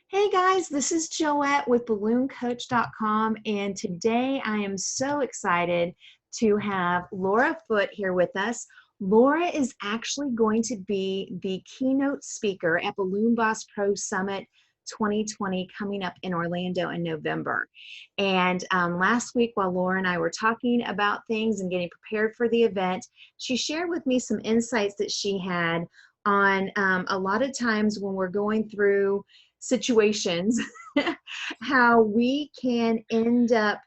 Hey guys, this is Joette with ballooncoach.com, and today I am so excited to have Laura Foote here with us. Laura is actually going to be the keynote speaker at Balloon Boss Pro Summit 2020 coming up in Orlando in November. And last week, while Laura and I were talking about things and getting prepared for the event, she shared with me some insights that she had on a lot of times when we're going through situations, how we can end up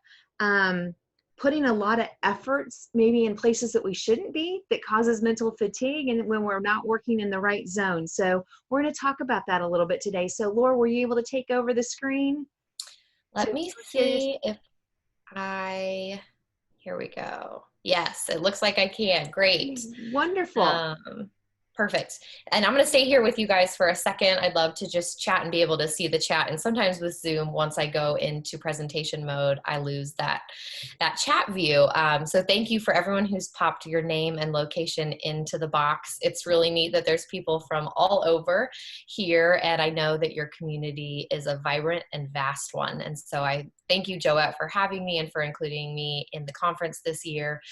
putting a lot of efforts maybe in places that we shouldn't be, that causes mental fatigue and when we're not working in the right zone. So we're going to talk about that a little bit today. So Laura, were you able to take over the screen? Let me see if here we go. Yes, it looks like I can. Great. Wonderful. Perfect. And I'm going to stay here with you guys for a second. I'd love to just chat and be able to see the chat. And sometimes with Zoom, once I go into presentation mode, I lose that chat view. So thank you for everyone who's popped your name and location into the box. It's really neat that there's people from all over here. And I know that your community is a vibrant and vast one. And so I thank you, Joette, for having me and for including me in the conference this year.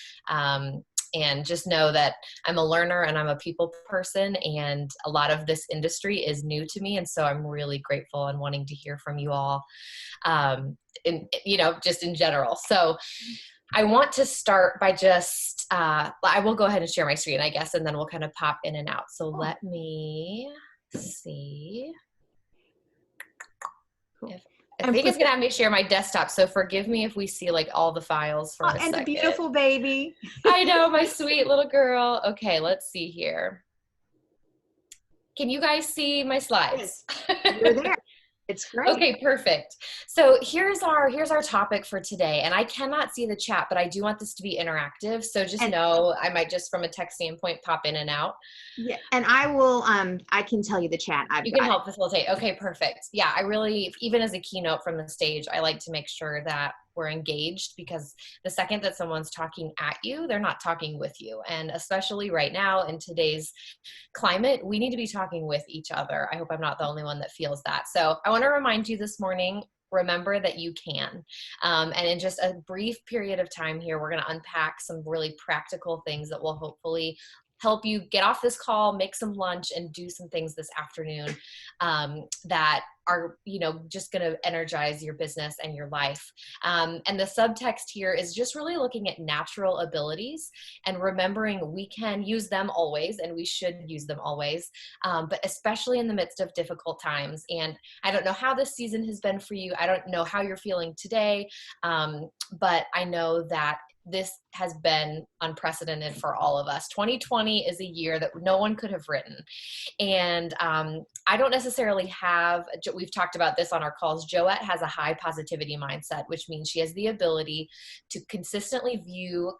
And just know that I'm a learner and I'm a people person, and a lot of this industry is new to me. And so I'm really grateful and wanting to hear from you all, just in general. So I want to start by just, I will go ahead and share my screen, I guess, and then we'll kind of pop in and out. So let me see if I think it's going to have me share my desktop, so forgive me if we see like all the files for a second. And the beautiful baby. I know, my sweet little girl. Okay, let's see here. Can you guys see my slides? Yes, you're there. It's great. Okay, perfect. So here's our topic for today. And I cannot see the chat, but I do want this to be interactive. So just know I might just from a tech standpoint pop in and out. Yeah, and I will, I can tell you the chat. You can help facilitate. Okay, perfect. Yeah, I really, even as a keynote from the stage, I like to make sure that we're engaged, because the second that someone's talking at you, they're not talking with you. And especially right now in today's climate, we need to be talking with each other. I hope I'm not the only one that feels that. So I want to remind you this morning, remember that you can. And in just a brief period of time here, we're going to unpack some really practical things that will hopefully help you get off this call, make some lunch, and do some things this afternoon that are, just going to energize your business and your life. And the subtext here is just really looking at natural abilities and remembering we can use them always, and we should use them always, but especially in the midst of difficult times. And I don't know how this season has been for you. I don't know how you're feeling today, but I know that this has been unprecedented for all of us. 2020 is a year that no one could have written. And I don't necessarily have, we've talked about this on our calls, Joette has a high positivity mindset, which means she has the ability to consistently view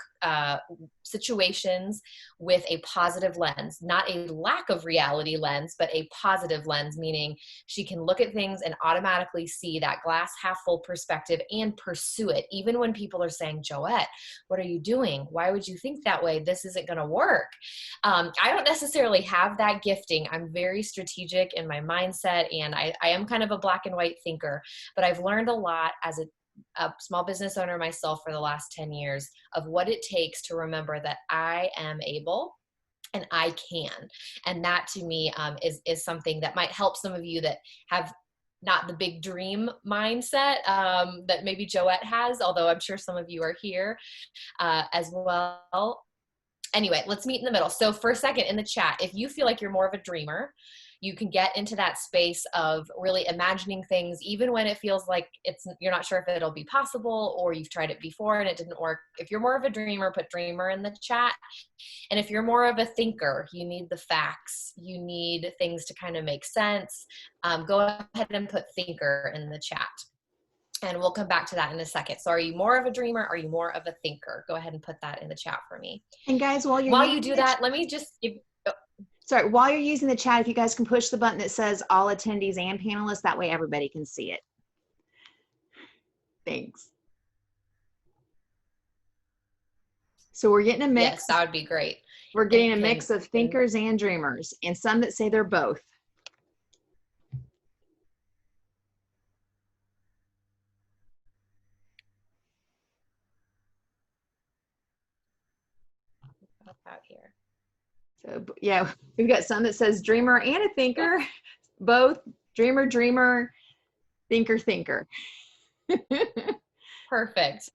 situations with a positive lens, not a lack of reality lens, but a positive lens, meaning she can look at things and automatically see that glass half full perspective and pursue it. Even when people are saying, Joette, what are you doing? Why would you think that way? This isn't going to work. I don't necessarily have that gifting. I'm very strategic in my mindset, and I am kind of a black and white thinker, but I've learned a lot as a small business owner myself for the last 10 years of what it takes to remember that I am able and I can. And that to me is something that might help some of you that have not the big dream mindset that maybe Joette has, although I'm sure some of you are here as well. Anyway, let's meet in the middle. So for a second in the chat, if you feel like you're more of a dreamer, you can get into that space of really imagining things, even when it feels like you're not sure if it'll be possible or you've tried it before and it didn't work. If you're more of a dreamer, put dreamer in the chat. And if you're more of a thinker, you need the facts, you need things to kind of make sense, go ahead and put thinker in the chat. And we'll come back to that in a second. So are you more of a dreamer? Are you more of a thinker? Go ahead and put that in the chat for me. And guys, while you do that, let me just give, while you're using the chat, if you guys can push the button that says all attendees and panelists, that way everybody can see it. Thanks. So we're getting a mix. Yes, that would be great. We're getting a mix of thinkers and dreamers, and some that say they're both. out here. So yeah, we've got some that says dreamer and a thinker, both dreamer, dreamer, thinker, thinker. Perfect.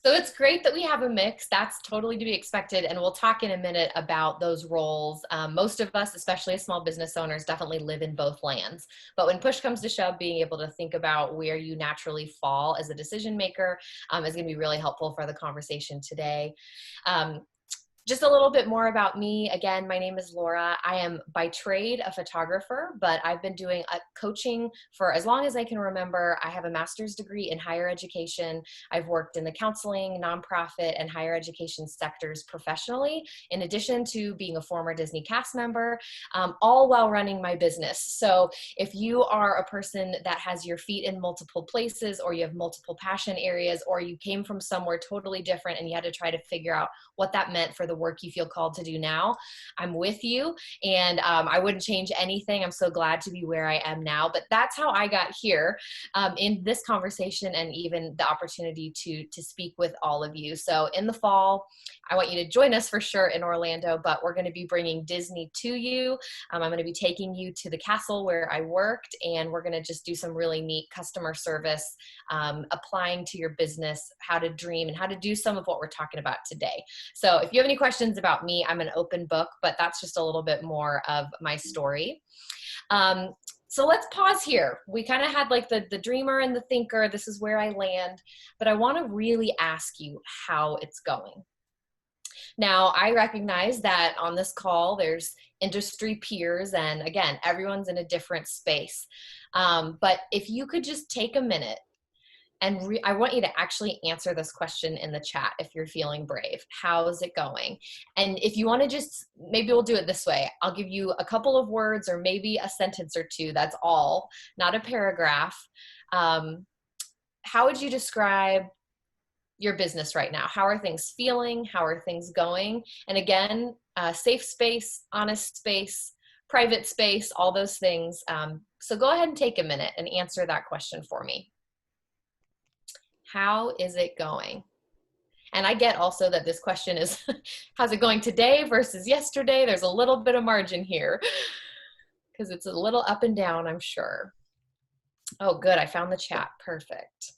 So it's great that we have a mix. That's totally to be expected. And we'll talk in a minute about those roles. Most of us, especially as small business owners, definitely live in both lands. But when push comes to shove, being able to think about where you naturally fall as a decision maker is going to be really helpful for the conversation today. Just a little bit more about me. Again, my name is Laura. I am by trade a photographer, but I've been doing coaching for as long as I can remember. I have a master's degree in higher education. I've worked in the counseling, nonprofit, and higher education sectors professionally, in addition to being a former Disney cast member, all while running my business. So if you are a person that has your feet in multiple places, or you have multiple passion areas, or you came from somewhere totally different and you had to try to figure out what that meant for the work you feel called to do now, I'm with you. And I wouldn't change anything. I'm so glad to be where I am now. But that's how I got here in this conversation, and even the opportunity to speak with all of you. So in the fall, I want you to join us for sure in Orlando, but we're going to be bringing Disney to you. I'm going to be taking you to the castle where I worked, and we're going to just do some really neat customer service, applying to your business, how to dream and how to do some of what we're talking about today. So if you have any questions about me, I'm an open book, but that's just a little bit more of my story. So let's pause here. We kind of had like the dreamer and the thinker. This is where I land, but I want to really ask you how it's going. Now, I recognize that on this call, there's industry peers, and again, everyone's in a different space. But if you could just take a minute, and I want you to actually answer this question in the chat if you're feeling brave. How's it going? And if you want to just, maybe we'll do it this way. I'll give you a couple of words or maybe a sentence or two. That's all, not a paragraph. How would you describe your business right now? How are things feeling? How are things going? And again, safe space, honest space, private space, all those things. So go ahead and take a minute and answer that question for me. How is it going? And I get also that this question is, how's it going today versus yesterday? There's a little bit of margin here because it's a little up and down, I'm sure. Oh, good. I found the chat. Perfect.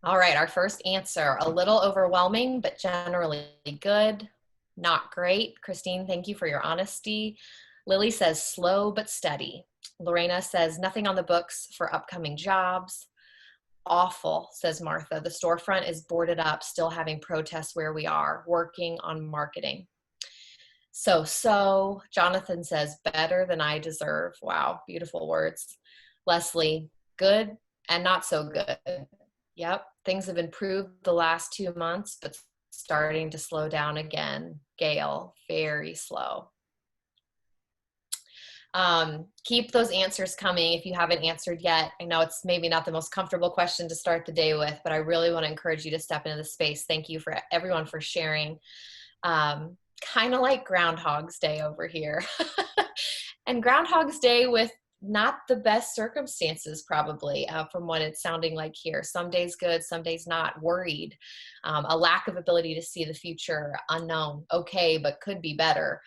All right. Our first answer, a little overwhelming, but generally good. Not great. Christine, thank you for your honesty. Lily says slow but steady. Lorena says nothing on the books for upcoming jobs. Awful, says Martha. The storefront is boarded up, still having protests where we are, working on marketing. So, Jonathan says better than I deserve. Wow, beautiful words. Leslie, good and not so good. Yep, things have improved the last 2 months, but starting to slow down again. Gail, very slow. Keep those answers coming if you haven't answered yet. I know it's maybe not the most comfortable question to start the day with, but I really want to encourage you to step into the space. Thank you for everyone for sharing. Kind of like Groundhog's Day over here. And Groundhog's Day with not the best circumstances, probably, from what it's sounding like here. Some days good, some days not. Worried, a lack of ability to see the future, unknown, okay, but could be better.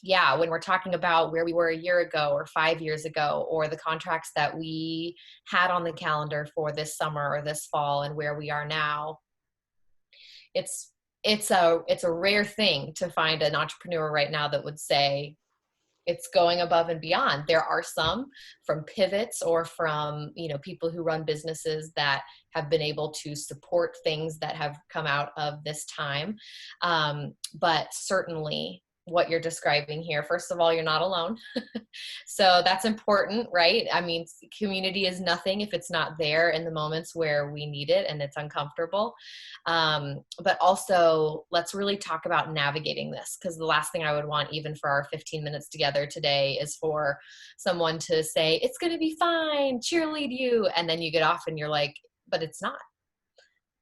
Yeah, when we're talking about where we were a year ago or 5 years ago, or the contracts that we had on the calendar for this summer or this fall and where we are now, it's a rare thing to find an entrepreneur right now that would say, it's going above and beyond. There are some from pivots or from, people who run businesses that have been able to support things that have come out of this time. But certainly what you're describing here, first of all, you're not alone. So that's important, right? I mean, community is nothing if it's not there in the moments where we need it and it's uncomfortable. But also, let's really talk about navigating this, because the last thing I would want, even for our 15 minutes together today, is for someone to say, it's going to be fine, cheerlead you. And then you get off and you're like, but it's not.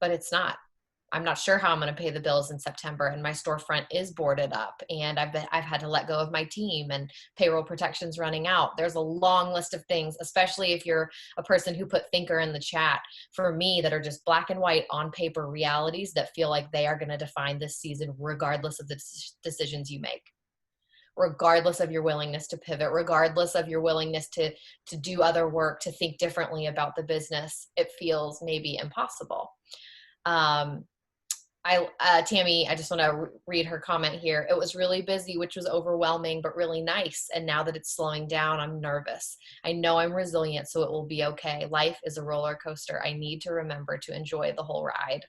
But it's not. I'm not sure how I'm going to pay the bills in September, and my storefront is boarded up, and I've had to let go of my team, and payroll protection's running out. There's a long list of things, especially if you're a person who put thinker in the chat, for me, that are just black and white on paper realities that feel like they are going to define this season regardless of the decisions you make, regardless of your willingness to pivot, regardless of your willingness to do other work, to think differently about the business. It feels maybe impossible. Tammy, I just want to read her comment here. It was really busy, which was overwhelming, but really nice. And now that it's slowing down, I'm nervous. I know I'm resilient, so it will be okay. Life is a roller coaster. I need to remember to enjoy the whole ride.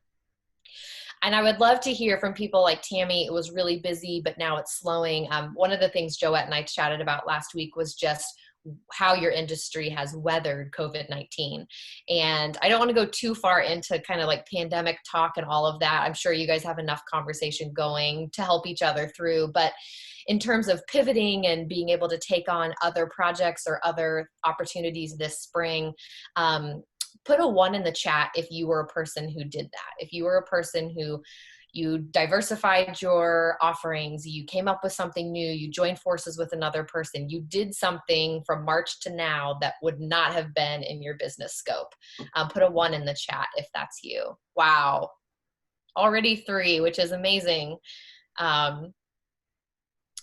And I would love to hear from people like Tammy. It was really busy, but now it's slowing. One of the things Joette and I chatted about last week was just how your industry has weathered COVID-19. And I don't want to go too far into kind of like pandemic talk and all of that. I'm sure you guys have enough conversation going to help each other through. But in terms of pivoting and being able to take on other projects or other opportunities this spring, put a 1 in the chat if you were a person who did that. If you were a person who you diversified your offerings, you came up with something new, you joined forces with another person, you did something from March to now that would not have been in your business scope. Put a 1 in the chat if that's you. Wow. Already 3, which is amazing.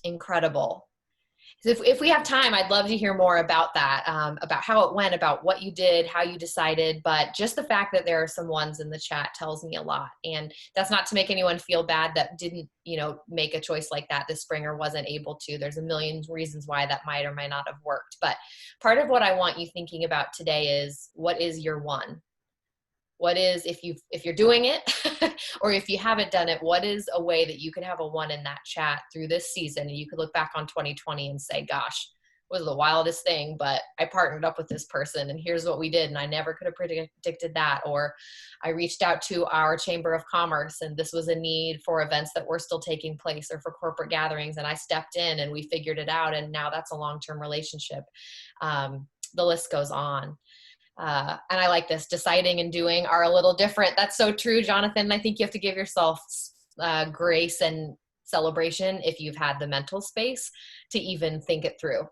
Incredible. If we have time, I'd love to hear more about that, about how it went, about what you did, how you decided. But just the fact that there are some 1s in the chat tells me a lot. And that's not to make anyone feel bad that didn't, make a choice like that this spring or wasn't able to. There's a million reasons why that might or might not have worked. But part of what I want you thinking about today is, what is your 1? What is, if you're doing it or if you haven't done it, what is a way that you could have a 1 in that chat through this season? And you could look back on 2020 and say, gosh, it was the wildest thing, but I partnered up with this person and here's what we did. And I never could have predicted that. Or I reached out to our Chamber of Commerce and this was a need for events that were still taking place or for corporate gatherings. And I stepped in and we figured it out. And now that's a long-term relationship. The list goes on. And I like this. Deciding and doing are a little different. That's so true, Jonathan. I think you have to give yourself grace and celebration if you've had the mental space to even think it through.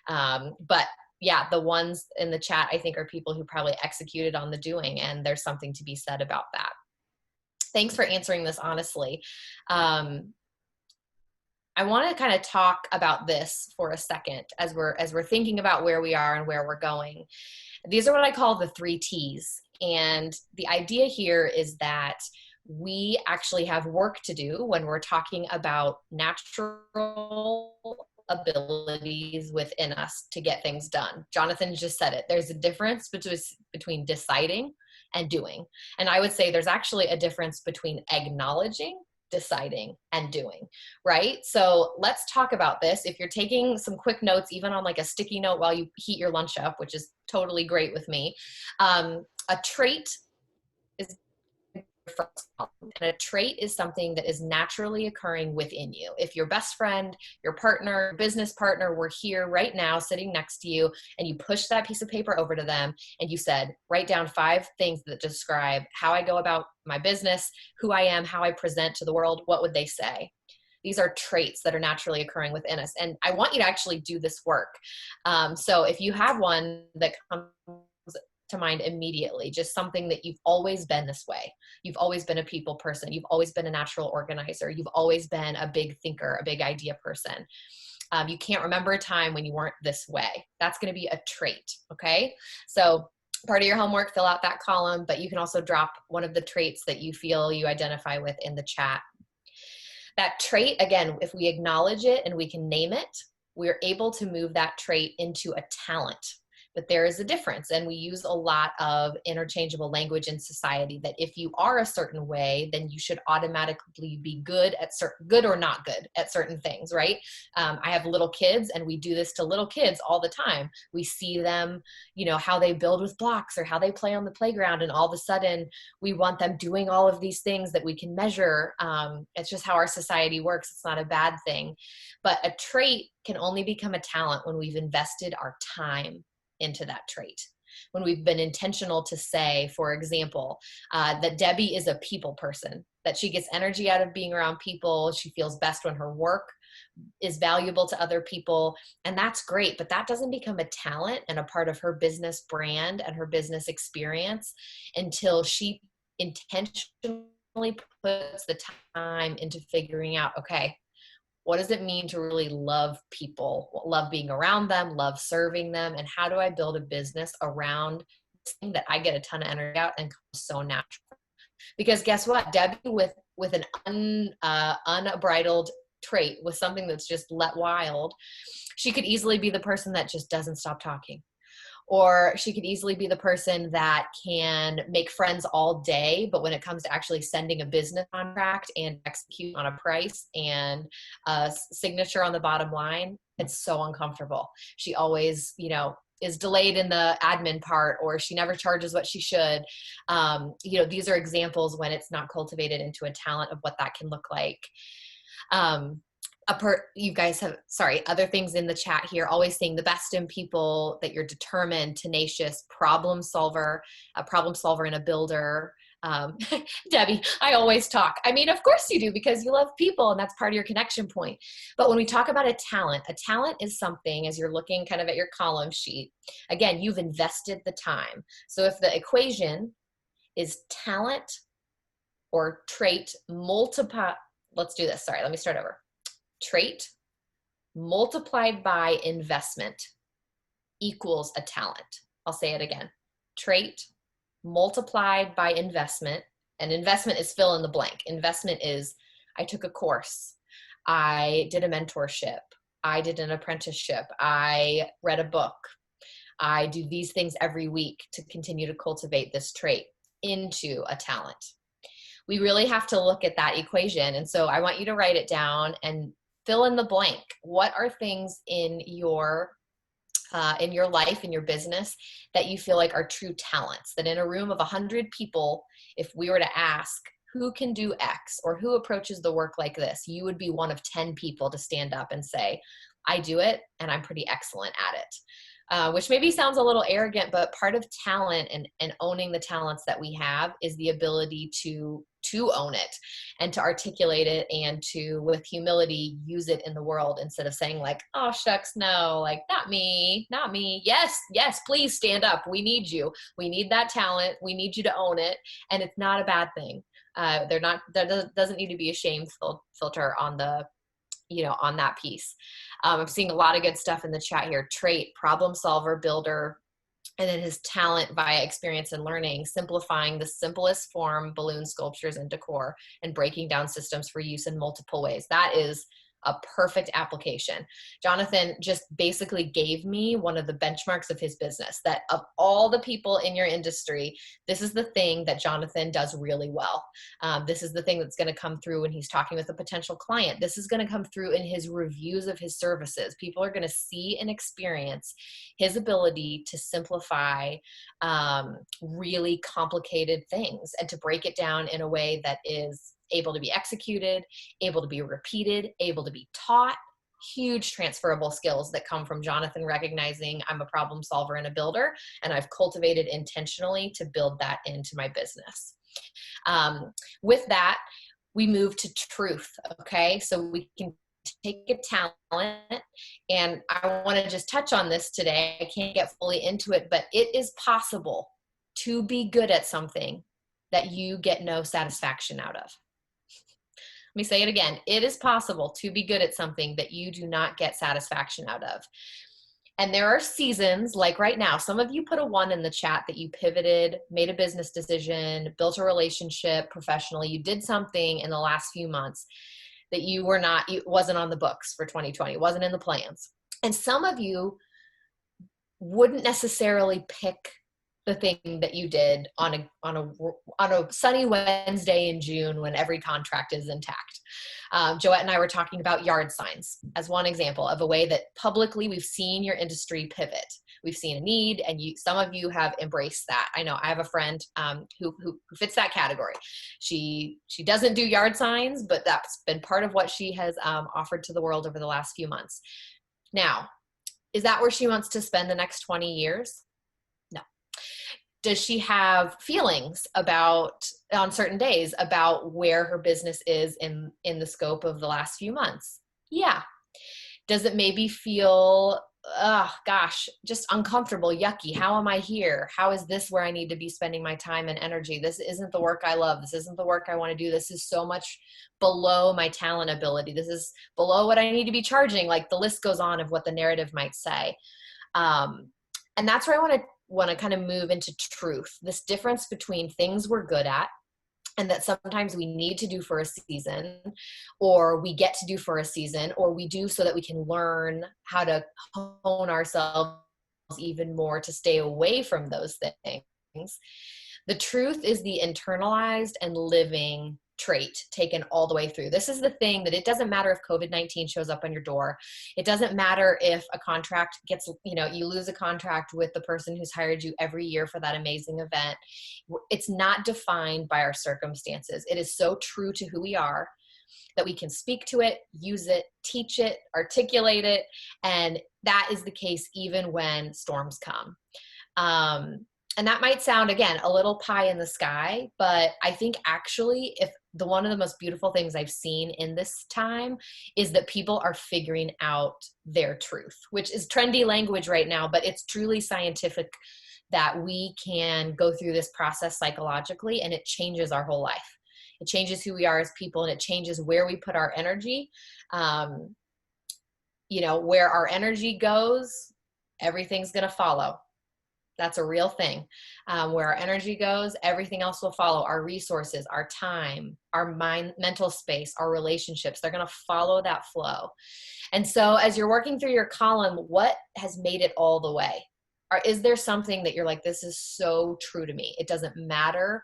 But yeah, the 1s in the chat, I think, are people who probably executed on the doing, and there's something to be said about that. Thanks for answering this honestly. I want to kind of talk about this for a second as we're thinking about where we are and where we're going. These are what I call the 3 T's. And the idea here is that we actually have work to do when we're talking about natural abilities within us to get things done. Jonathan just said it. There's a difference between deciding and doing. And I would say there's actually a difference between acknowledging, deciding, and doing, right? So let's talk about this. If you're taking some quick notes, even on like a sticky note while you heat your lunch up, which is totally great with me, a trait is and a trait is something that is naturally occurring within you. If your best friend, your partner, business partner were here right now sitting next to you and you pushed that piece of paper over to them and you said, write down 5 things that describe how I go about my business, who I am, how I present to the world, what would they say? These are traits that are naturally occurring within us. And I want you to actually do this work. So if you have one that comes to mind immediately, just something that you've always been this way. You've always been a people person. You've always been a natural organizer. You've always been a big thinker, a big idea person. You can't remember a time when you weren't this way. That's going to be a trait. Okay. So part of your homework, fill out that column, but you can also drop one of the traits that you feel you identify with in the chat. That trait, again, if we acknowledge it and we can name it, we're able to move that trait into a talent. But there is a difference, and we use a lot of interchangeable language in society that if you are a certain way, then you should automatically be good at good or not good at certain things, right? I have little kids, and we do this to little kids all the time. We see them, how they build with blocks or how they play on the playground, and all of a sudden we want them doing all of these things that we can measure. It's just how our society works. It's not a bad thing, but a trait can only become a talent when we've invested our time into that trait. when we've been intentional to say, for example, that Debbie is a people person, that she gets energy out of being around people. She feels best when her work is valuable to other people. And that's great, but that doesn't become a talent and a part of her business brand and her business experience until she intentionally puts the time into figuring out, okay, what does it mean to really love people, love being around them, love serving them, and how do I build a business around this thing that I get a ton of energy out and comes so natural? Because guess what, Debbie, with an unbridled trait, with something that's just let wild, she could easily be the person that just doesn't stop talking. Or she could easily be the person that can make friends all day, but when it comes to actually sending a business contract and execute on a price and a signature on the bottom line, it's so uncomfortable. She always, is delayed in the admin part, or she never charges what she should. These are examples when it's not cultivated into a talent of what that can look like. You guys have, other things in the chat here, always seeing the best in people, that you're determined, tenacious, problem solver and a builder. Debbie, I always talk. I mean, of course you do, because you love people and that's part of your connection point. But when we talk about a talent is something, as you're looking kind of at your column sheet, again, you've invested the time. So if the equation is talent or trait multiply, let's do this. Sorry, let me start over. Trait multiplied by investment equals a talent. I'll say it again. Trait multiplied by investment, and investment is fill in the blank. Investment is, I took a course, I did a mentorship, I did an apprenticeship, I read a book, I do these things every week to continue to cultivate this trait into a talent. We really have to look at that equation. And so I want you to write it down and fill in the blank. What are things in your life, in your business, that you feel like are true talents? That in a room of 100 people, if we were to ask who can do X or who approaches the work like this, you would be one of 10 people to stand up and say, I do it and I'm pretty excellent at it. Which maybe sounds a little arrogant, but part of talent and owning the talents that we have is the ability to own it and to articulate it and to, with humility, use it in the world instead of saying like, oh, shucks, no, like not me. Yes, please stand up. We need you. We need that talent. We need you to own it. And it's not a bad thing. There doesn't need to be a shame filter on on that piece. I'm seeing a lot of good stuff in the chat here. Trait, problem solver, builder, and then his talent via experience and learning, simplifying the simplest form, balloon sculptures and decor, and breaking down systems for use in multiple ways. That is a perfect application. Jonathan just basically gave me one of the benchmarks of his business, that of all the people in your industry, this is the thing that Jonathan does really well. This is the thing that's going to come through when he's talking with a potential client. This is going to come through in his reviews of his services. People are going to see and experience his ability to simplify really complicated things and to break it down in a way that is able to be executed, able to be repeated, able to be taught. Huge transferable skills that come from Jonathan recognizing I'm a problem solver and a builder, and I've cultivated intentionally to build that into my business. With that, we move to truth, okay? So we can take a talent, and I want to just touch on this today. I can't get fully into it, but it is possible to be good at something that you get no satisfaction out of. Let me say it again. It is possible to be good at something that you do not get satisfaction out of. And there are seasons, like right now, some of you put a 1 in the chat that you pivoted, made a business decision, built a relationship professionally. You did something in the last few months that it wasn't on the books for 2020, it wasn't in the plans. And some of you wouldn't necessarily pick the thing that you did on a sunny Wednesday in June when every contract is intact. Joette and I were talking about yard signs as one example of a way that publicly we've seen your industry pivot. We've seen a need, and some of you have embraced that. I know I have a friend who fits that category. She doesn't do yard signs, but that's been part of what she has offered to the world over the last few months. Now, is that where she wants to spend the next 20 years? No. Does she have feelings about on certain days about where her business is in the scope of the last few months? Yeah. Does it maybe feel, oh gosh, just uncomfortable, yucky? How am I here? How is this where I need to be spending my time and energy? This isn't the work I love. This isn't the work I want to do. This is so much below my talent ability. This is below what I need to be charging. Like the list goes on of what the narrative might say. And that's where I want to kind of move into truth, this difference between things we're good at and that sometimes we need to do for a season, or we get to do for a season, or we do so that we can learn how to hone ourselves even more to stay away from those things. The truth is the internalized and living trait taken all the way through. This is the thing that it doesn't matter if COVID-19 shows up on your door. It doesn't matter if a contract gets, you lose a contract with the person who's hired you every year for that amazing event. It's not defined by our circumstances. It is so true to who we are that we can speak to it, use it, teach it, articulate it. And that is the case even when storms come. And that might sound, again, a little pie in the sky, but I think actually one of the most beautiful things I've seen in this time is that people are figuring out their truth, which is trendy language right now, but it's truly scientific that we can go through this process psychologically and it changes our whole life. It changes who we are as people and it changes where we put our energy. Where our energy goes, everything's going to follow. That's a real thing. Where our energy goes, everything else will follow. Our resources, our time, our mental space, our relationships, they're going to follow that flow. And so as you're working through your column, what has made it all the way? Or is there something that you're like, this is so true to me? It doesn't matter.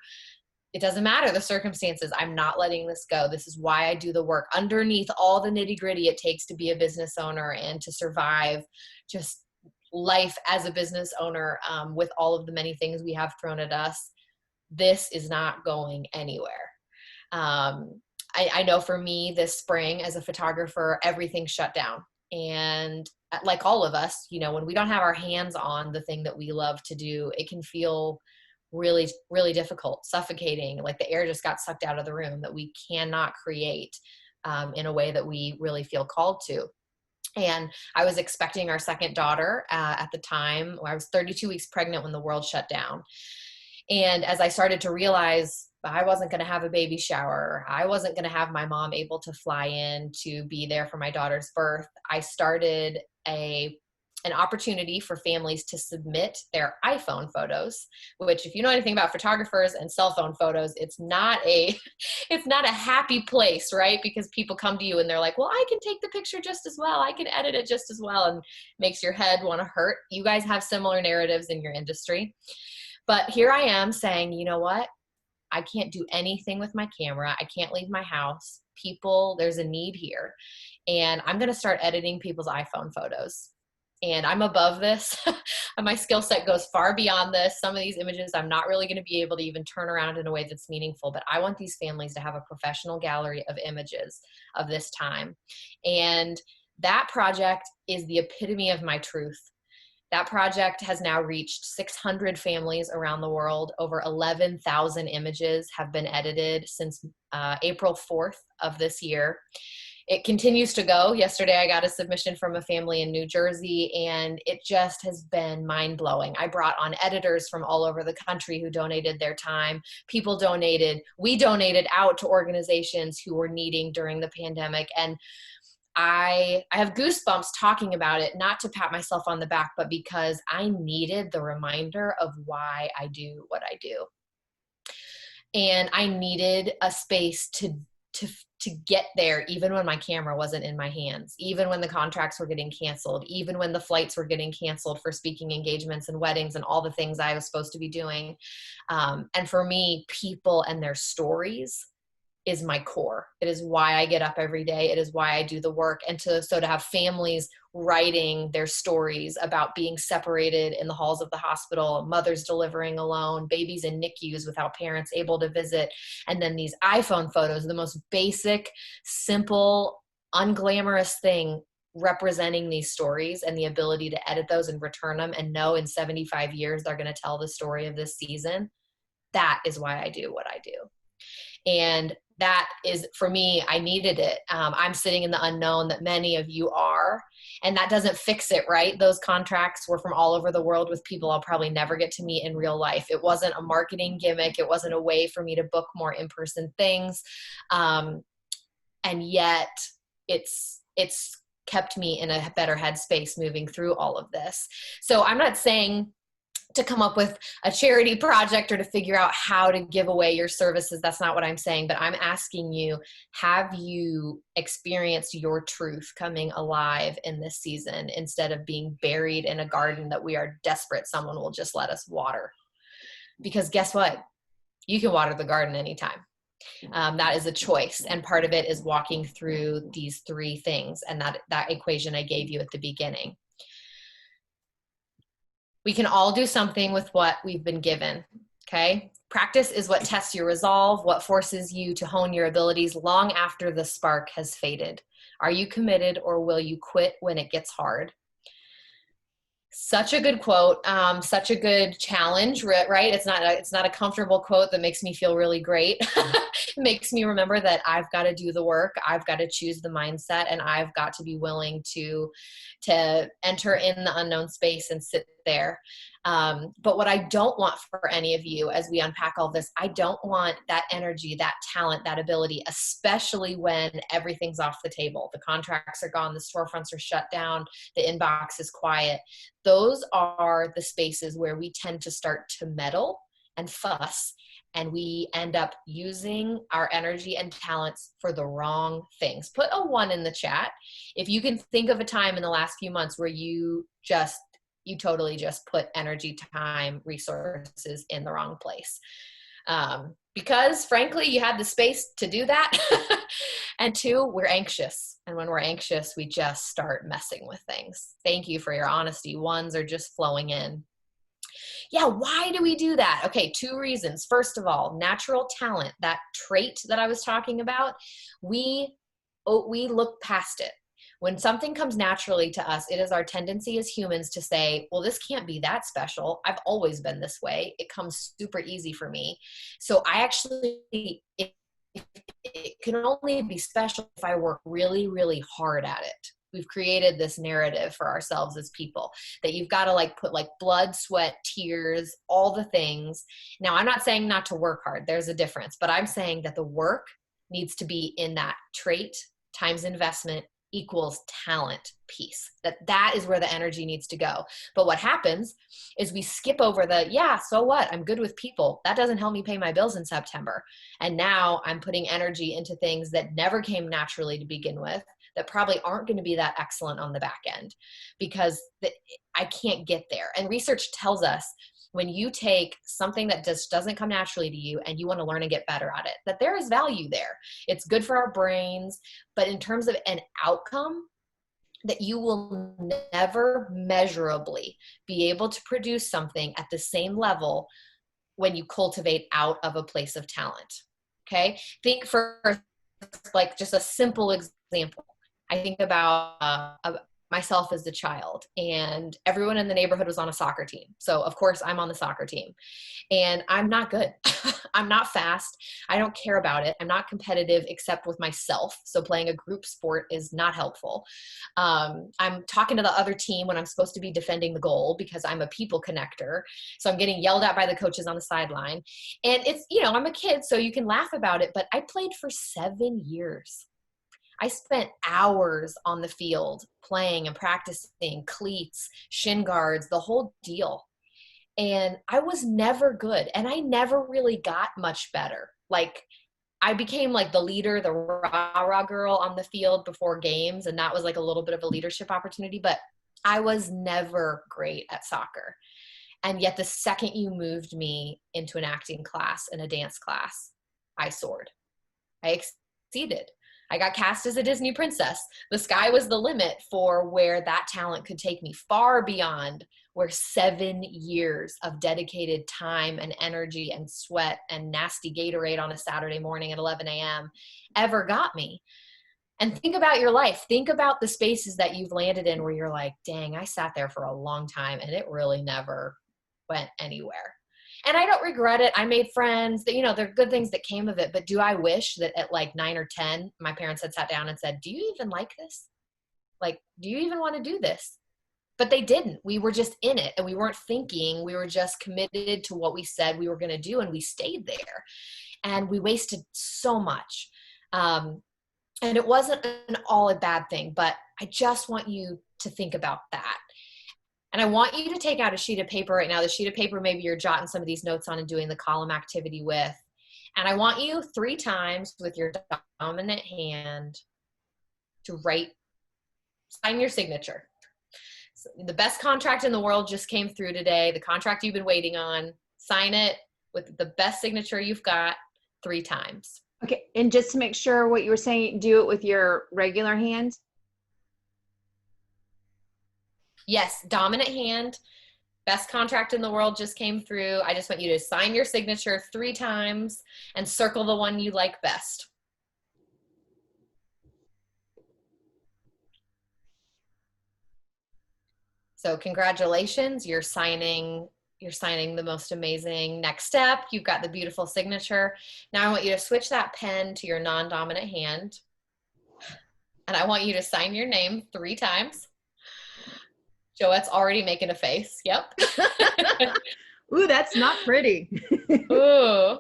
It doesn't matter the circumstances. I'm not letting this go. This is why I do the work. Underneath all the nitty gritty it takes to be a business owner and to survive just life as a business owner, with all of the many things we have thrown at us, this is not going anywhere. I know for me this spring as a photographer, everything shut down. And like all of us, when we don't have our hands on the thing that we love to do, it can feel really, really difficult, suffocating, like the air just got sucked out of the room, that we cannot create in a way that we really feel called to. And I was expecting our second daughter at the time. I was 32 weeks pregnant when the world shut down. And as I started to realize I wasn't going to have a baby shower, I wasn't going to have my mom able to fly in to be there for my daughter's birth, I started an opportunity for families to submit their iPhone photos, which if you know anything about photographers and cell phone photos, it's not a happy place, right? Because people come to you and they're like, well, I can take the picture just as well. I can edit it just as well, and makes your head want to hurt. You guys have similar narratives in your industry. But here I am saying, you know what? I can't do anything with my camera. I can't leave my house. There's a need here. And I'm going to start editing people's iPhone photos. And I'm above this. My skill set goes far beyond this. Some of these images I'm not really going to be able to even turn around in a way that's meaningful, but I want these families to have a professional gallery of images of this time. And that project is the epitome of my truth. That project has now reached 600 families around the world. Over 11,000 images have been edited since April 4th of this year. It continues to go. Yesterday, I got a submission from a family in New Jersey, and it just has been mind-blowing. I brought on editors from all over the country who donated their time. People donated. We donated out to organizations who were needing during the pandemic. And I have goosebumps talking about it, not to pat myself on the back, but because I needed the reminder of why I do what I do. And I needed a space to get there, even when my camera wasn't in my hands, even when the contracts were getting canceled, even when the flights were getting canceled for speaking engagements and weddings and all the things I was supposed to be doing. And for me, people and their stories is my core. It is why I get up every day. It is why I do the work. And to have families writing their stories about being separated in the halls of the hospital, mothers delivering alone, babies in NICUs without parents able to visit. And then these iPhone photos, the most basic, simple, unglamorous thing, representing these stories and the ability to edit those and return them and know in 75 years they're going to tell the story of this season. That is why I do what I do. And that is, for me, I needed it. I'm sitting in the unknown that many of you are, and that doesn't fix it, right? Those contracts were from all over the world with people I'll probably never get to meet in real life. It wasn't a marketing gimmick. It wasn't a way for me to book more in-person things. And yet it's kept me in a better headspace moving through all of this. So I'm not saying to come up with a charity project or to figure out how to give away your services. That's not what I'm saying, but I'm asking you, have you experienced your truth coming alive in this season instead of being buried in a garden that we are desperate someone will just let us water? Because guess what? You can water the garden anytime. That is a choice. And part of it is walking through these three things and that equation I gave you at the beginning. We can all do something with what we've been given, okay? Practice is what tests your resolve, what forces you to hone your abilities long after the spark has faded. Are you committed, or will you quit when it gets hard? Such a good quote, such a good challenge, right? It's not a comfortable quote that makes me feel really great. It makes me remember that I've got to do the work. I've got to choose the mindset, and I've got to be willing to enter in the unknown space and sit there. But what I don't want for any of you as we unpack all this, I don't want that energy, that talent, that ability, especially when everything's off the table. The contracts are gone, the storefronts are shut down, the inbox is quiet. Those are the spaces where we tend to start to meddle and fuss, and we end up using our energy and talents for the wrong things. Put a 1 in the chat if you can think of a time in the last few months where you totally just put energy, time, resources in the wrong place. Because frankly, you had the space to do that. And 2, we're anxious. And when we're anxious, we just start messing with things. Thank you for your honesty. 1s are just flowing in. Yeah, why do we do that? Okay, 2 reasons. First of all, natural talent, that trait that I was talking about, we look past it. When something comes naturally to us, it is our tendency as humans to say, well, this can't be that special. I've always been this way. It comes super easy for me. So it can only be special if I work really, really hard at it. We've created this narrative for ourselves as people that you've got to put blood, sweat, tears, all the things. Now, I'm not saying not to work hard. There's a difference, but I'm saying that the work needs to be in that trait times investment equals talent piece. That is where the energy needs to go. But what happens is we skip over so what? I'm good with people. That doesn't help me pay my bills in September. And now I'm putting energy into things that never came naturally to begin with, that probably aren't going to be that excellent on the back end because I can't get there. And research tells us when you take something that just doesn't come naturally to you and you want to learn and get better at it, that there is value there. It's good for our brains, but in terms of an outcome, that you will never measurably be able to produce something at the same level when you cultivate out of a place of talent. Okay? Think for just a simple example. I think about myself as a child, and everyone in the neighborhood was on a soccer team. So of course I'm on the soccer team, and I'm not good. I'm not fast. I don't care about it. I'm not competitive except with myself. So playing a group sport is not helpful. I'm talking to the other team when I'm supposed to be defending the goal because I'm a people connector. So I'm getting yelled at by the coaches on the sideline, and it's, I'm a kid, so you can laugh about it, but I played for 7 years. I spent hours on the field playing and practicing cleats, shin guards, the whole deal. And I was never good. And I never really got much better. I became the leader, the rah-rah girl on the field before games. And that was a little bit of a leadership opportunity, but I was never great at soccer. And yet the second you moved me into an acting class and a dance class, I soared. I exceeded. I got cast as a Disney princess. The sky was the limit for where that talent could take me, far beyond where 7 years of dedicated time and energy and sweat and nasty Gatorade on a Saturday morning at 11 a.m. ever got me. And think about your life. Think about the spaces that you've landed in where you're like, dang, I sat there for a long time and it really never went anywhere. And I don't regret it. I made friends that, there are good things that came of it. But do I wish that at like 9 or 10, my parents had sat down and said, do you even like this? Like, do you even want to do this? But they didn't. We were just in it and we weren't thinking. We were just committed to what we said we were going to do. And we stayed there and we wasted so much. And it wasn't all a bad thing, but I just want you to think about that. And I want you to take out a sheet of paper right now. The sheet of paper, maybe you're jotting some of these notes on and doing the column activity with. And I want you 3 times with your dominant hand to sign your signature. So the best contract in the world just came through today. The contract you've been waiting on, sign it with the best signature you've got 3 times. Okay. And just to make sure what you were saying, do it with your regular hand. Yes, dominant hand, best contract in the world just came through. I just want you to sign your signature 3 times and circle the one you like best. So congratulations, you're signing the most amazing next step. You've got the beautiful signature. Now I want you to switch that pen to your non-dominant hand. And I want you to sign your name 3 times. Joette's already making a face. Yep. Ooh, that's not pretty. Ooh.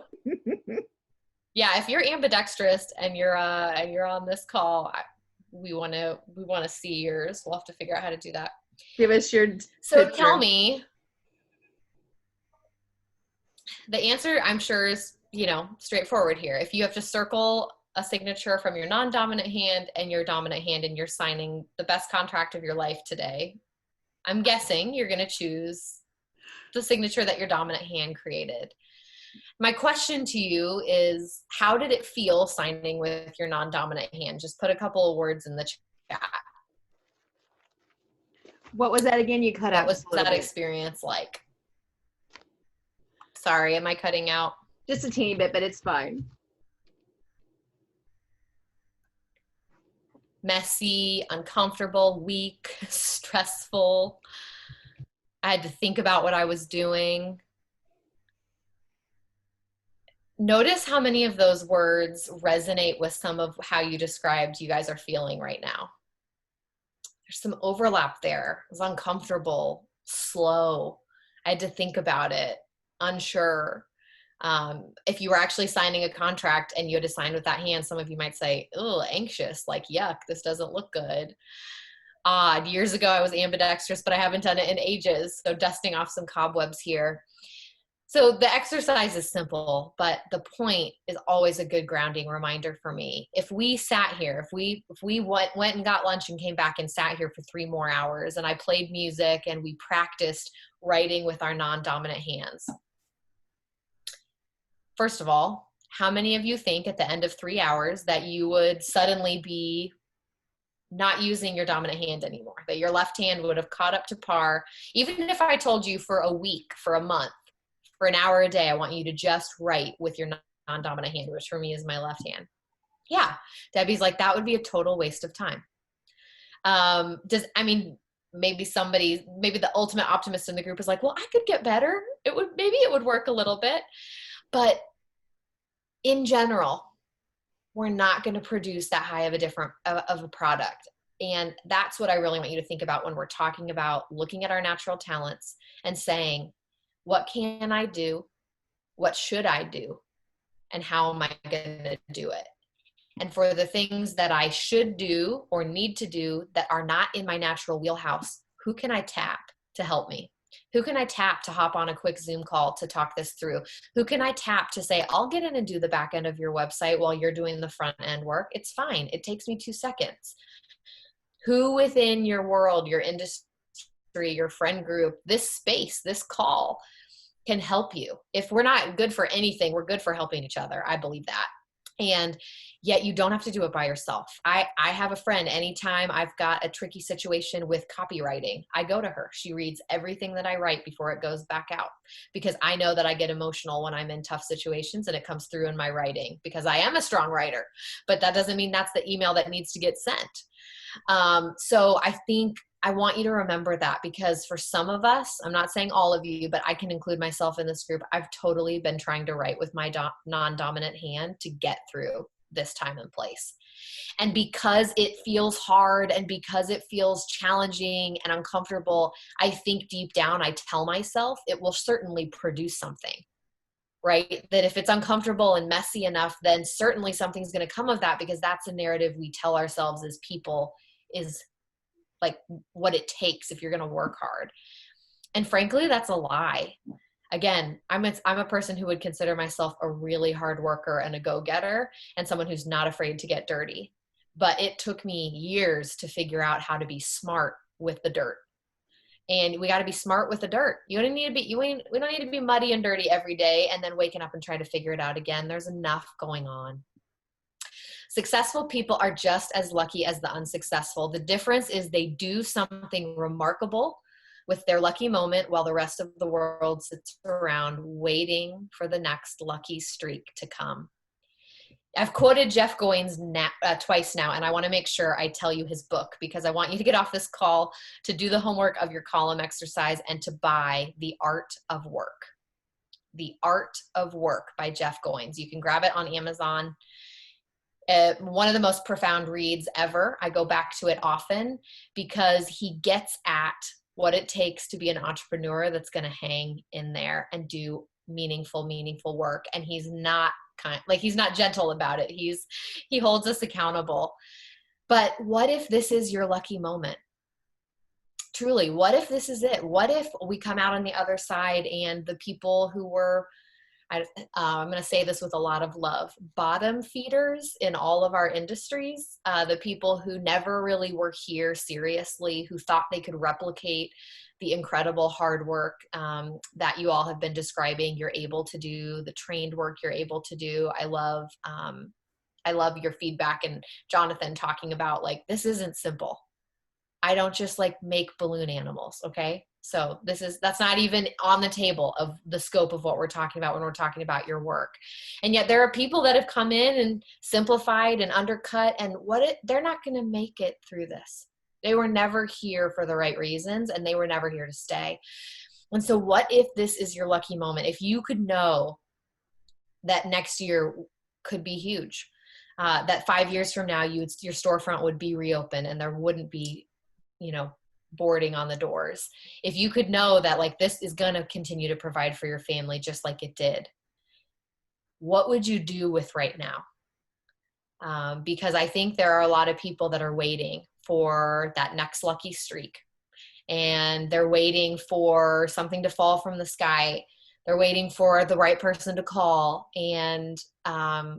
Yeah, if you're ambidextrous and you're on this call, we want to see yours. We'll have to figure out how to do that. Give us your So picture. tell me, the answer I'm sure is, straightforward here. If you have to circle a signature from your non-dominant hand and your dominant hand and you're signing the best contract of your life today, I'm guessing you're going to choose the signature that your dominant hand created. My question to you is, how did it feel signing with your non-dominant hand? Just put a couple of words in the chat. What was that again? You cut out. What was that experience like? Sorry, am I cutting out? Just a teeny bit, but it's fine. Messy, uncomfortable, weak, stressful. I had to think about what I was doing. Notice how many of those words resonate with some of how you described you guys are feeling right now. There's some overlap there. It was uncomfortable, slow. I had to think about it, unsure. If you were actually signing a contract and you had to sign with that hand, some of you might say, oh, anxious, like, yuck, this doesn't look good. Odd. Years ago, I was ambidextrous, but I haven't done it in ages. So dusting off some cobwebs here. So the exercise is simple, but the point is always a good grounding reminder for me. If we sat here, if we went and got lunch and came back and sat here for 3 more hours and I played music and we practiced writing with our non-dominant hands. First of all, how many of you think at the end of 3 hours that you would suddenly be not using your dominant hand anymore, that your left hand would have caught up to par? Even if I told you for a week, for a month, for an hour a day, I want you to just write with your non-dominant hand, which for me is my left hand. Yeah. Debbie's like, that would be a total waste of time. Maybe the ultimate optimist in the group is like, well, I could get better. Maybe it would work a little bit. But in general, we're not going to produce that high of a product. And that's what I really want you to think about when we're talking about looking at our natural talents and saying, what can I do? What should I do? And how am I going to do it? And for the things that I should do or need to do that are not in my natural wheelhouse, who can I tap to help me? Who can I tap to hop on a quick Zoom call to talk this through? Who can I tap to say, I'll get in and do the back end of your website while you're doing the front end work? It's fine. It takes me 2 seconds. Who within your world, your industry, your friend group, this space, this call can help you? If we're not good for anything, we're good for helping each other. I believe that. And yet you don't have to do it by yourself. I have a friend, anytime I've got a tricky situation with copywriting, I go to her. She reads everything that I write before it goes back out, because I know that I get emotional when I'm in tough situations, and it comes through in my writing because I am a strong writer, but that doesn't mean that's the email that needs to get sent. So I think I want you to remember that, because for some of us, I'm not saying all of you, but I can include myself in this group. I've totally been trying to write with my non-dominant hand to get through this time and place. And because it feels hard and because it feels challenging and uncomfortable, I think deep down, I tell myself it will certainly produce something, right? That if it's uncomfortable and messy enough, then certainly something's going to come of that, because that's a narrative we tell ourselves as people, is like what it takes if you're going to work hard. And frankly, that's a lie. Again, I'm a person who would consider myself a really hard worker and a go-getter, and someone who's not afraid to get dirty. But it took me years to figure out how to be smart with the dirt. And we got to be smart with the dirt. We don't need to be muddy and dirty every day and then waking up and trying to figure it out again. There's enough going on. Successful people are just as lucky as the unsuccessful. The difference is they do something remarkable with their lucky moment, while the rest of the world sits around waiting for the next lucky streak to come. I've quoted Jeff Goins twice now, and I want to make sure I tell you his book, because I want you to get off this call to do the homework of your column exercise and to buy The Art of Work. The Art of Work by Jeff Goins. You can grab it on Amazon. One of the most profound reads ever. I go back to it often because he gets at what it takes to be an entrepreneur that's going to hang in there and do meaningful work. And he's not he's not gentle about it. He holds us accountable. But what if this is your lucky moment? Truly, what if this is it? What if we come out on the other side and the people who were, I'm going to say this with a lot of love, bottom feeders in all of our industries, the people who never really were here seriously, who thought they could replicate the incredible hard work that you all have been describing, you're able to do, the trained work you're able to do. I love your feedback, and Jonathan talking about, like, this isn't simple. I don't just make balloon animals. Okay. So that's not even on the table of the scope of what we're talking about when we're talking about your work. And yet there are people that have come in and simplified and undercut, and they're not going to make it through this. They were never here for the right reasons, and they were never here to stay. And so what if this is your lucky moment? If you could know that next year could be huge, that 5 years from now, your storefront would be reopened and there wouldn't be, boarding on the doors. If you could know that this is going to continue to provide for your family just like it did, what would you do with right now? Because I think there are a lot of people that are waiting for that next lucky streak, and they're waiting for something to fall from the sky. They're waiting for the right person to call. And I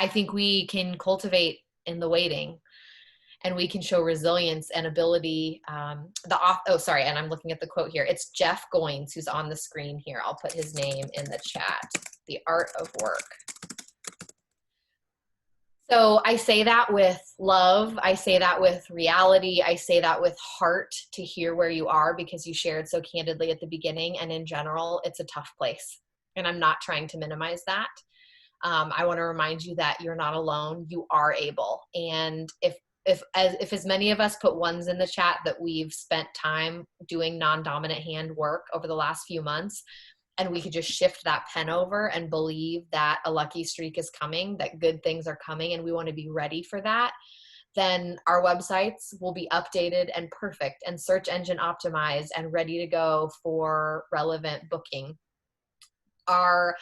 think we can cultivate in the waiting, and we can show resilience and ability. And I'm looking at the quote here. It's Jeff Goins who's on the screen here. I'll put his name in the chat. The Art of Work. So I say that with love. I say that with reality. I say that with heart, to hear where you are, because you shared so candidly at the beginning. And in general, it's a tough place. And I'm not trying to minimize that. I want to remind you that you're not alone. You are able. And if as many of us put ones in the chat that we've spent time doing non-dominant hand work over the last few months, and we could just shift that pen over and believe that a lucky streak is coming, that good things are coming, and we want to be ready for that, then our websites will be updated and perfect and search engine optimized and ready to go for relevant booking. Our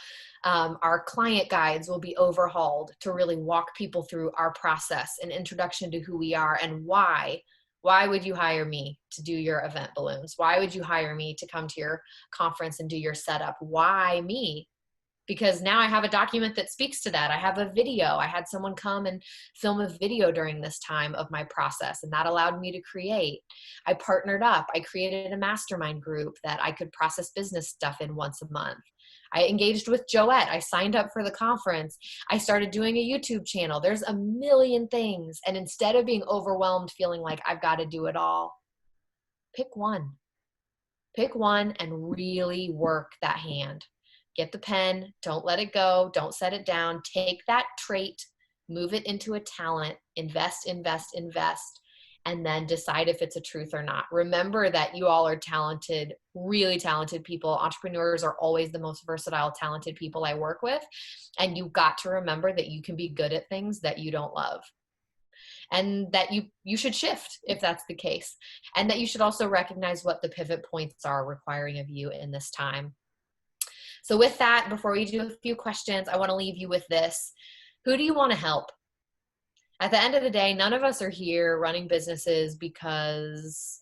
client guides will be overhauled to really walk people through our process, an introduction to who we are and why. Why would you hire me to do your event balloons? Why would you hire me to come to your conference and do your setup? Why me? because now I have a document that speaks to that. I have a video. I had someone come and film a video during this time of my process, and that allowed me to create. I partnered up. I created a mastermind group that I could process business stuff in once a month. I engaged with Joette. I signed up for the conference. I started doing a YouTube channel. There's a million things. And instead of being overwhelmed, feeling like I've got to do it all, pick one. Pick one and really work that hand. Get the pen, don't let it go, don't set it down. Take that trait, move it into a talent, invest, invest, invest, and then decide if it's a truth or not. Remember that you all are talented, really talented people. Entrepreneurs are always the most versatile, talented people I work with. And you've got to remember that you can be good at things that you don't love. And that you should shift if that's the case. And that you should also recognize what the pivot points are requiring of you in this time. So with that, before we do a few questions, I want to leave you with this. Who do you want to help? At the end of the day, none of us are here running businesses because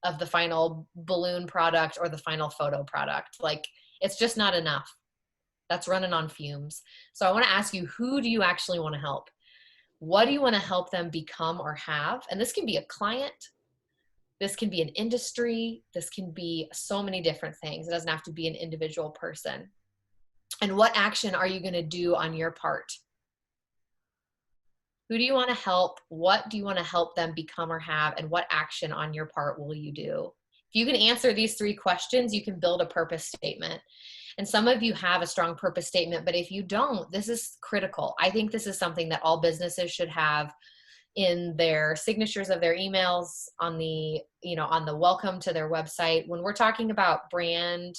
of the final balloon product or the final photo product. Like, it's just not enough. That's running on fumes. So I want to ask you, who do you actually want to help? What do you want to help them become or have? And this can be a client. This can be an industry. This can be so many different things. It doesn't have to be an individual person. And what action are you going to do on your part? Who do you want to help? What do you want to help them become or have? And what action on your part will you do? If you can answer these 3 questions, you can build a purpose statement. And some of you have a strong purpose statement, but if you don't, this is critical. I think this is something that all businesses should have in their signatures of their emails, on the, on the welcome to their website. When we're talking about brand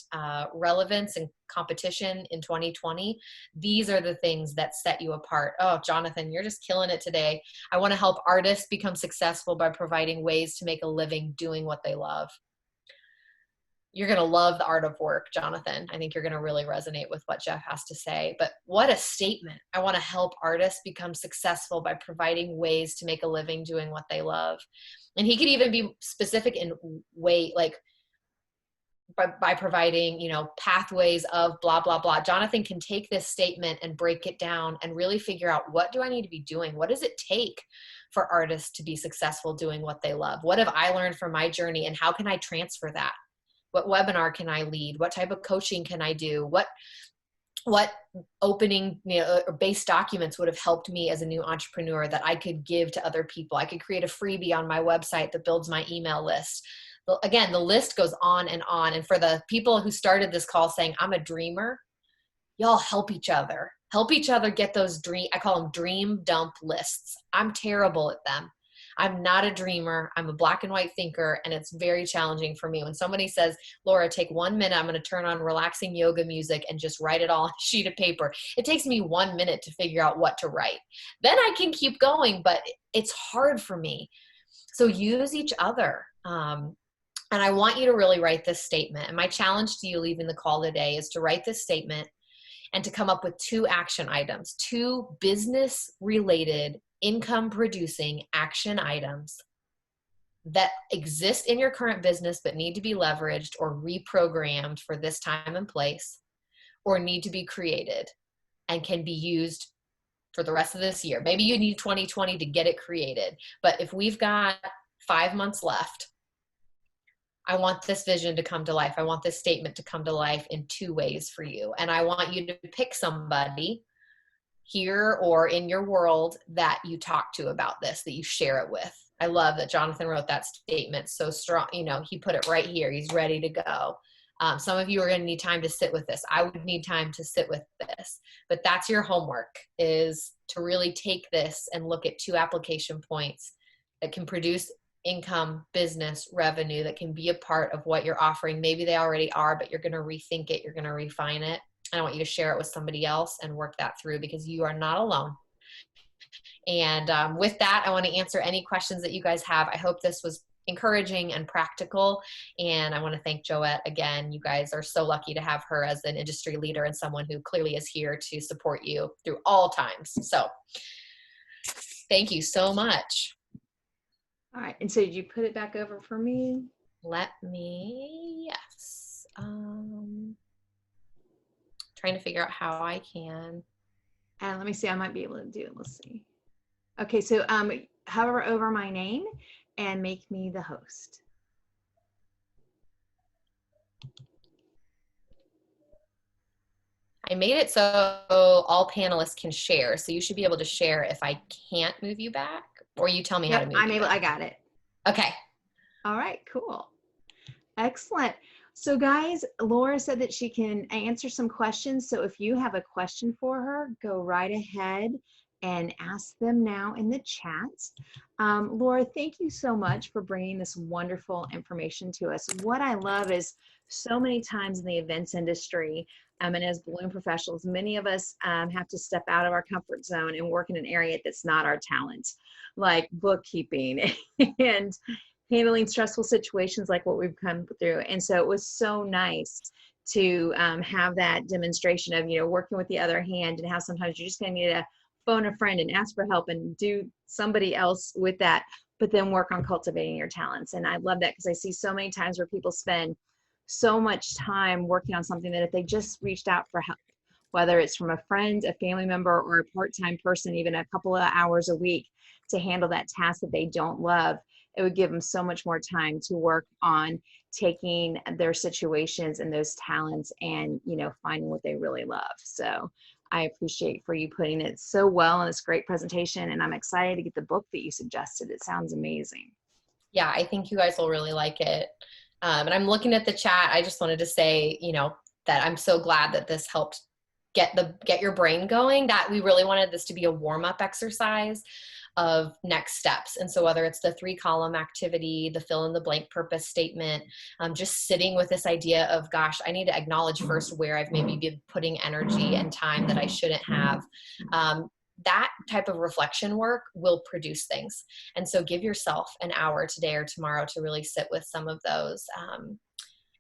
relevance and competition in 2020, these are the things that set you apart. Oh, Jonathan, you're just killing it today. I want to help artists become successful by providing ways to make a living doing what they love. You're going to love the art of work, Jonathan. I think you're going to really resonate with what Jeff has to say. But what a statement. I want to help artists become successful by providing ways to make a living doing what they love. And he could even be specific in way, like by providing, pathways of blah, blah, blah. Jonathan can take this statement and break it down and really figure out, what do I need to be doing? What does it take for artists to be successful doing what they love? What have I learned from my journey, and how can I transfer that? What webinar can I lead? What type of coaching can I do? What opening, or base documents would have helped me as a new entrepreneur that I could give to other people? I could create a freebie on my website that builds my email list. Again, the list goes on and on. And for the people who started this call saying, I'm a dreamer, y'all help each other. Help each other get those I call them dream dump lists. I'm terrible at them. I'm not a dreamer. I'm a black and white thinker, and it's very challenging for me. When somebody says, Laura, take 1 minute, I'm going to turn on relaxing yoga music and just write it all on a sheet of paper. It takes me 1 minute to figure out what to write. Then I can keep going, but it's hard for me. So use each other. And I want you to really write this statement. And my challenge to you leaving the call today is to write this statement and to come up with 2 action items, 2 business-related, income-producing action items that exist in your current business but need to be leveraged or reprogrammed for this time and place, or need to be created and can be used for the rest of this year. Maybe you need 2020 to get it created, but if we've got 5 months left, I want this vision to come to life. I want this statement to come to life in 2 ways for you. And I want you to pick somebody here or in your world that you talk to about this, that you share it with. I love that Jonathan wrote that statement so strong. He put it right here. He's ready to go. Some of you are going to need time to sit with this. I would need time to sit with this, but that's your homework, is to really take this and look at 2 application points that can produce income, business, revenue, that can be a part of what you're offering. Maybe they already are, but you're going to rethink it. You're going to refine it. And I want you to share it with somebody else and work that through, because you are not alone. And with that, I want to answer any questions that you guys have. I hope this was encouraging and practical. And I want to thank Joette again. You guys are so lucky to have her as an industry leader and someone who clearly is here to support you through all times. So thank you so much. All right. And so did you put it back over for me? Let me, yes. Trying trying to figure out how I can. And let me see, I might be able to do it. Let's see. Okay, so hover over my name and make me the host. I made it so all panelists can share. So you should be able to share if I can't move you back, or you tell me how to Yep, move you back. I got it. Okay. All right, cool. Excellent. So guys, Laura said that she can answer some questions. So if you have a question for her, go right ahead and ask them now in the chat. Laura, thank you so much for bringing this wonderful information to us. What I love is so many times in the events industry, and as balloon professionals, many of us have to step out of our comfort zone and work in an area that's not our talent, like bookkeeping and handling stressful situations like what we've come through. And so it was so nice to have that demonstration of, working with the other hand, and how sometimes you're just going to need to phone a friend and ask for help and do somebody else with that, but then work on cultivating your talents. And I love that, because I see so many times where people spend so much time working on something that if they just reached out for help, whether it's from a friend, a family member, or a part-time person, even a couple of hours a week to handle that task that they don't love, it would give them so much more time to work on taking their situations and those talents and, finding what they really love. So I appreciate for you putting it so well in this great presentation, and I'm excited to get the book that you suggested. It sounds amazing. Yeah, I think you guys will really like it. And I'm looking at the chat. I just wanted to say, that I'm so glad that this helped get your brain going, that we really wanted this to be a warm-up exercise of next steps. And so whether it's the 3-column activity, the fill in the blank purpose statement, just sitting with this idea of, gosh, I need to acknowledge first where I've maybe been putting energy and time that I shouldn't have. That type of reflection work will produce things. And so give yourself an hour today or tomorrow to really sit with some of those.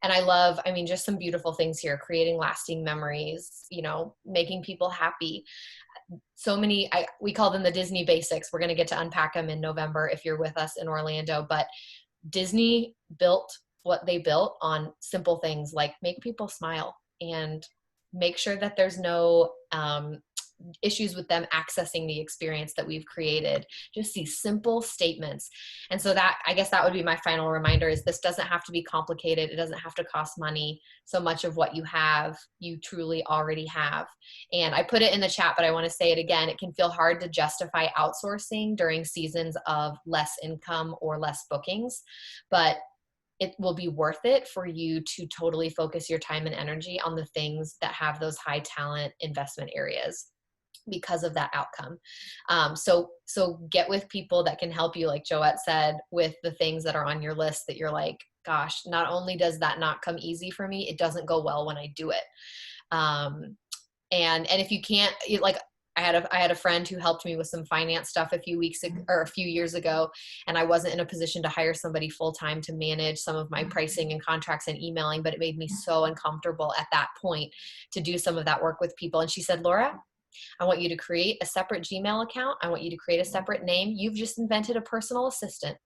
And I love, just some beautiful things here, creating lasting memories, making people happy. So many, we call them the Disney basics. We're going to get to unpack them in November if you're with us in Orlando, but Disney built what they built on simple things like make people smile and make sure that there's no issues with them accessing the experience that we've created. Just these simple statements. And so that, I guess that would be my final reminder, is this doesn't have to be complicated. It doesn't have to cost money. So much of what you have, you truly already have. And I put it in the chat, but I want to say it again. It can feel hard to justify outsourcing during seasons of less income or less bookings, but it will be worth it for you to totally focus your time and energy on the things that have those high talent investment areas because of that outcome. So get with people that can help you, like Joette said, with the things that are on your list that you're like, gosh, not only does that not come easy for me, it doesn't go well when I do it. And if you can't, like, I had a friend who helped me with some finance stuff a few years ago, and I wasn't in a position to hire somebody full-time to manage some of my pricing and contracts and emailing, but it made me so uncomfortable at that point to do some of that work with people. And she said, Laura, I want you to create a separate Gmail account. I want you to create a separate name. You've just invented a personal assistant.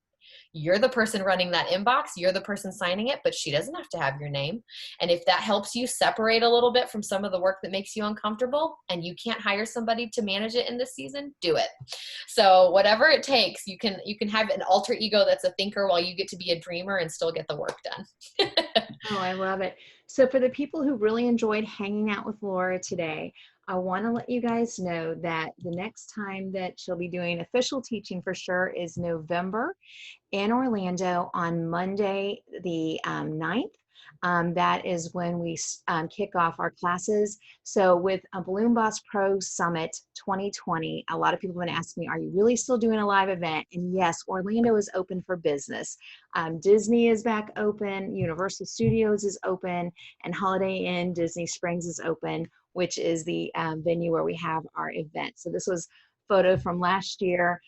You're the person running that inbox. You're the person signing it, but she doesn't have to have your name. And if that helps you separate a little bit from some of the work that makes you uncomfortable and you can't hire somebody to manage it in this season, do it. So whatever it takes, you can have an alter ego that's a thinker while you get to be a dreamer and still get the work done. Oh, I love it. So for the people who really enjoyed hanging out with Laura today, I want to let you guys know that the next time that she'll be doing official teaching for sure is November in Orlando on Monday, the 9th. That is when we kick off our classes. So with a Balloon Boss Pro Summit 2020, a lot of people have been asking me, are you really still doing a live event? And yes, Orlando is open for business. Disney is back open, Universal Studios is open, and Holiday Inn Disney Springs is open, which is the venue where we have our event. So this was a photo from last year,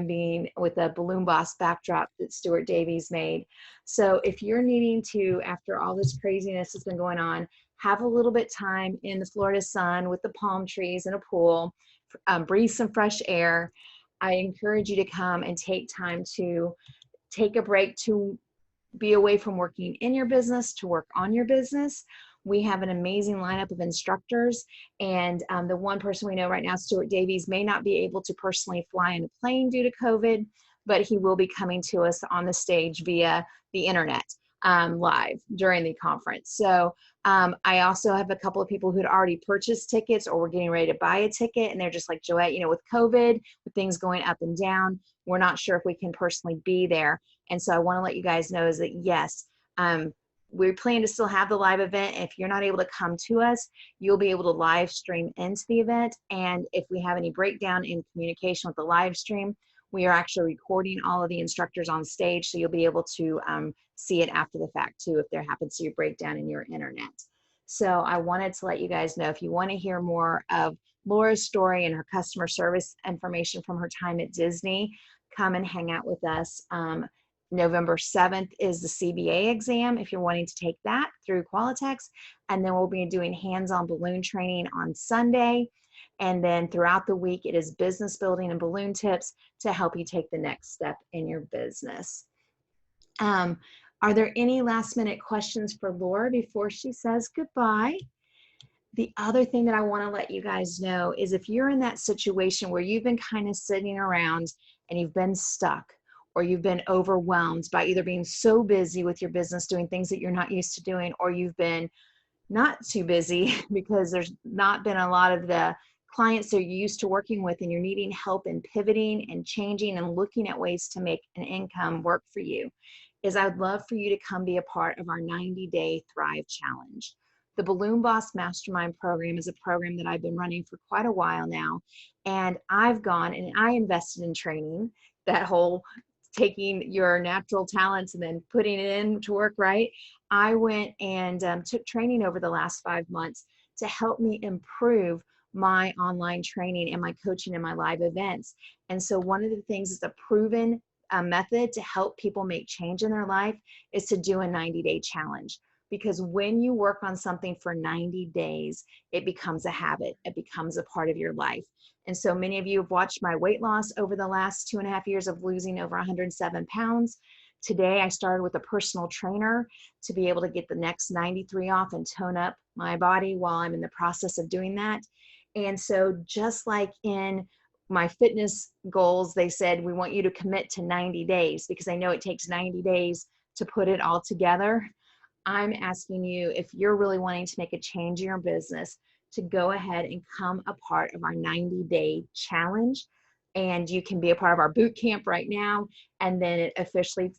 being with a Balloon Boss backdrop that Stuart Davies made. So if you're needing to, after all this craziness that's been going on, have a little bit time in the Florida sun with the palm trees and a pool, breathe some fresh air, I encourage you to come and take time to take a break, to be away from working in your business, to work on your business. We have an amazing lineup of instructors, and the one person we know right now, Stuart Davies, may not be able to personally fly in a plane due to COVID, but he will be coming to us on the stage via the internet live during the conference. So I also have a couple of people who'd already purchased tickets or were getting ready to buy a ticket, and they're just like, Joette, you know, with COVID, with things going up and down, we're not sure if we can personally be there. And so I want to let you guys know is that yes, we plan to still have the live event. If you're not able to come to us, you'll be able to live stream into the event. And if we have any breakdown in communication with the live stream, we are actually recording all of the instructors on stage, so you'll be able to see it after the fact too if there happens to be a breakdown in your internet. So I wanted to let you guys know, if you want to hear more of Laura's story and her customer service information from her time at Disney, come and hang out with us. November 7th is the CBA exam if you're wanting to take that through Qualitex. And then we'll be doing hands-on balloon training on Sunday. And then throughout the week, it is business building and balloon tips to help you take the next step in your business. Are there any last minute questions for Laura before she says goodbye? The other thing that I want to let you guys know is if you're in that situation where you've been kind of sitting around and you've been stuck, or you've been overwhelmed by either being so busy with your business doing things that you're not used to doing, or you've been not too busy because there's not been a lot of the clients that you're used to working with, and you're needing help in pivoting and changing and looking at ways to make an income work for you, is I'd love for you to come be a part of our 90-day Thrive Challenge. The Balloon Boss Mastermind program is a program that I've been running for quite a while now, and I've gone and I invested in training, that whole taking your natural talents and then putting it into work, right? I went and took training over the last 5 months to help me improve my online training and my coaching and my live events. And so one of the things is a proven method to help people make change in their life is to do a 90-day challenge. Because when you work on something for 90 days, it becomes a habit. It becomes a part of your life. And so many of you have watched my weight loss over the last 2.5 years of losing over 107 pounds. Today, I started with a personal trainer to be able to get the next 93 off and tone up my body while I'm in the process of doing that. And so just like in my fitness goals, they said, we want you to commit to 90 days because I know it takes 90 days to put it all together. I'm asking you, if you're really wanting to make a change in your business, to go ahead and come a part of our 90-day challenge. And you can be a part of our boot camp right now. And then it officially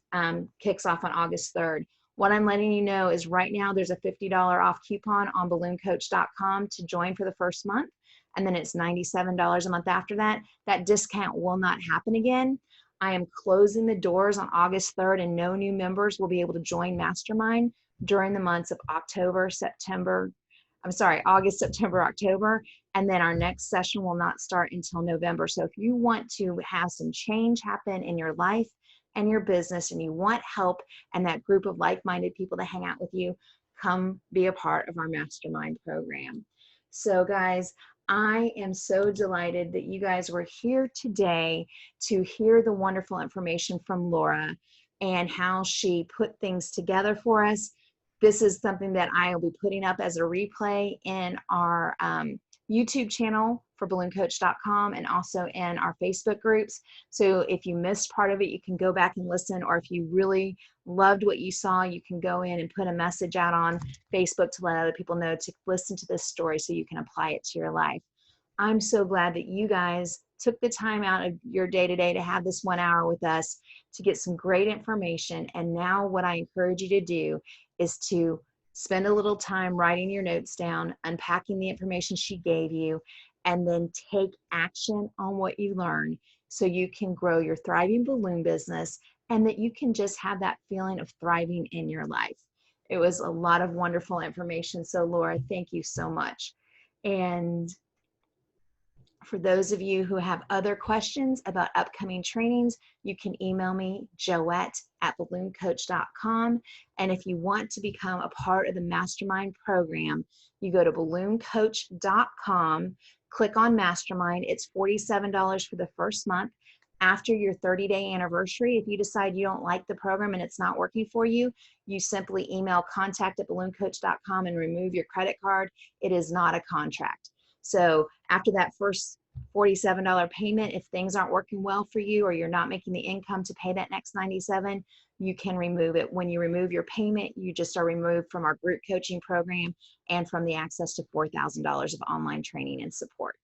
kicks off on August 3rd. What I'm letting you know is right now there's a $50 off coupon on ballooncoach.com to join for the first month. And then it's $97 a month after that. That discount will not happen again. I am closing the doors on August 3rd, and no new members will be able to join Mastermind during the months of August, September, October, and then our next session will not start until November. So if you want to have some change happen in your life and your business, and you want help and that group of like-minded people to hang out with you, come be a part of our Mastermind program. So guys, I am so delighted that you guys were here today to hear the wonderful information from Laura and how she put things together for us. This is something that I will be putting up as a replay in our YouTube channel for ballooncoach.com and also in our Facebook groups. So if you missed part of it, you can go back and listen, or if you really loved what you saw, you can go in and put a message out on Facebook to let other people know to listen to this story so you can apply it to your life. I'm so glad that you guys took the time out of your day-to-day to have this 1 hour with us to get some great information. And now what I encourage you to do is to spend a little time writing your notes down, unpacking the information she gave you, and then take action on what you learned so you can grow your thriving balloon business and that you can just have that feeling of thriving in your life. It was a lot of wonderful information. So Laura, thank you so much. And for those of you who have other questions about upcoming trainings, you can email me, joette@ballooncoach.com. And if you want to become a part of the Mastermind program, you go to ballooncoach.com, click on Mastermind. It's $47 for the first month. After your 30-day anniversary, if you decide you don't like the program and it's not working for you, you simply email contact@ballooncoach.com and remove your credit card. It is not a contract. So after that first $47 payment, if things aren't working well for you or you're not making the income to pay that next $97, you can remove it. When you remove your payment, you just are removed from our group coaching program and from the access to $4,000 of online training and support.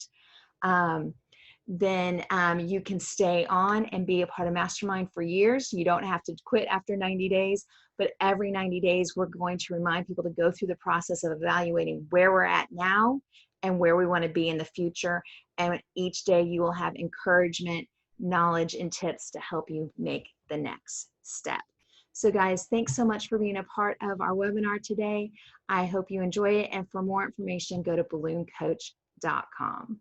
Then you can stay on and be a part of Mastermind for years. You don't have to quit after 90 days, but every 90 days, we're going to remind people to go through the process of evaluating where we're at now and where we want to be in the future. And each day you will have encouragement, knowledge, and tips to help you make the next step. So guys, thanks so much for being a part of our webinar today. I hope you enjoy it. And for more information, go to ballooncoach.com.